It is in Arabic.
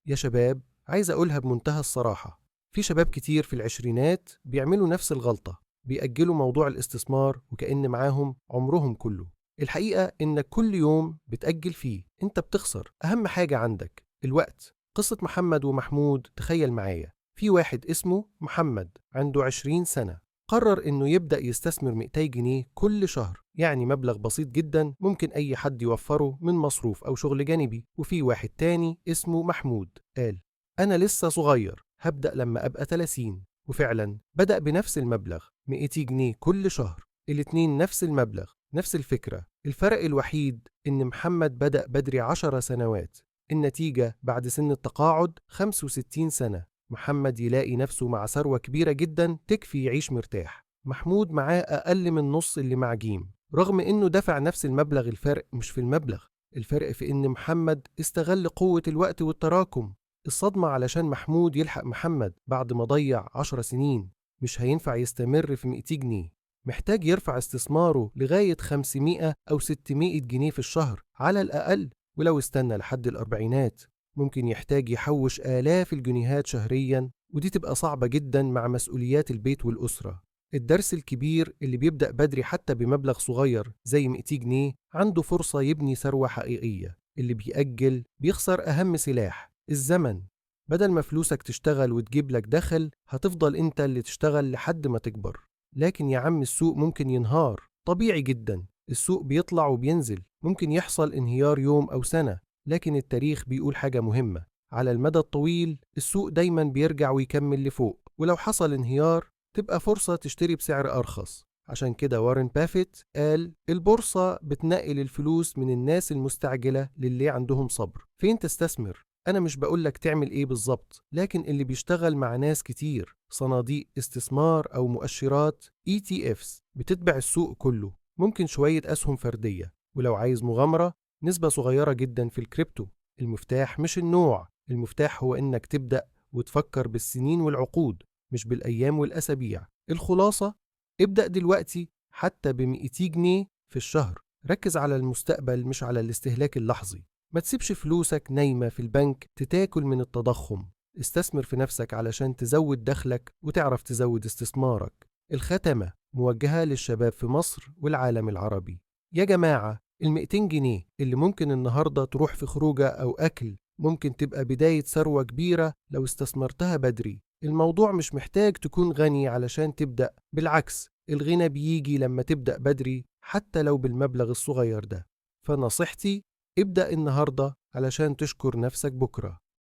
يا شباب، عايز أقولها بمنتهى الصراحة، في شباب كتير في العشرينات بيعملوا نفس الغلطة، بيأجلوا موضوع الاستثمار وكأن معاهم عمرهم كله. الحقيقة إنك كل يوم بتأجل فيه أنت بتخسر أهم حاجة عندك، الوقت. قصة محمد ومحمود، تخيل معايا، في واحد اسمه محمد عنده 20 سنة، قرر إنه يبدأ يستثمر 200 جنيه كل شهر، يعني مبلغ بسيط جدا ممكن أي حد يوفره من مصروف أو شغل جانبي. وفي واحد تاني اسمه محمود قال أنا لسه صغير، هبدأ لما أبقى 30. وفعلا بدأ بنفس المبلغ 200 جنيه كل شهر. الاتنين نفس المبلغ، نفس الفكرة، الفرق الوحيد إن محمد بدأ بدري 10 سنوات. النتيجة بعد سن التقاعد 65 سنة محمد يلاقي نفسه مع ثروة كبيرة جدا تكفي يعيش مرتاح. محمود معاه أقل من نص اللي مع جيم، رغم إنه دفع نفس المبلغ. الفرق مش في المبلغ، الفرق في إن محمد استغل قوة الوقت والتراكم. الصدمة علشان محمود يلحق محمد بعد ما ضيع 10 سنين. مش هينفع يستمر في 200 جنيه، محتاج يرفع استثماره لغاية 500 أو 600 جنيه في الشهر على الأقل. ولو استنى لحد الأربعينات ممكن يحتاج يحوش آلاف الجنيهات شهريا، ودي تبقى صعبة جدا مع مسؤوليات البيت والأسرة. الدرس الكبير اللي بيبدأ بدري حتى بمبلغ صغير زي 200 جنيه عنده فرصة يبني ثروة حقيقية. اللي بيأجل بيخسر أهم سلاح، الزمن. بدل ما فلوسك تشتغل وتجيب لك دخل، هتفضل انت اللي تشتغل لحد ما تكبر. لكن يا عم السوق ممكن ينهار، طبيعي جدا، السوق بيطلع وبينزل، ممكن يحصل انهيار يوم أو سنة. لكن التاريخ بيقول حاجة مهمة، على المدى الطويل السوق دايما بيرجع ويكمل لفوق، ولو حصل انهيار تبقى فرصة تشتري بسعر أرخص. عشان كده وارن بافيت قال البورصة بتنقل الفلوس من الناس المستعجلة للي عندهم صبر. فين تستثمر؟ أنا مش بقولك تعمل إيه بالظبط، لكن اللي بيشتغل مع ناس كتير، صناديق استثمار أو مؤشرات ETFs بتتبع السوق كله، ممكن شوية أسهم فردية، ولو عايز مغامرة نسبة صغيرة جدا في الكريبتو. المفتاح مش النوع، المفتاح هو إنك تبدأ وتفكر بالسنين والعقود، مش بالأيام والأسابيع. الخلاصة، ابدأ دلوقتي حتى ب200 جنيه في الشهر. ركز على المستقبل مش على الاستهلاك اللحظي. ما تسيبش فلوسك نايمة في البنك تتاكل من التضخم. استثمر في نفسك علشان تزود دخلك وتعرف تزود استثمارك. الختمة موجهة للشباب في مصر والعالم العربي. يا جماعة، 200 جنيه اللي ممكن النهاردة تروح في خروجة أو أكل ممكن تبقى بداية ثروة كبيرة لو استثمرتها بدري. الموضوع مش محتاج تكون غني علشان تبدأ، بالعكس، الغنى بيجي لما تبدأ بدري حتى لو بالمبلغ الصغير ده. فنصيحتي، ابدأ النهاردة علشان تشكر نفسك بكرة.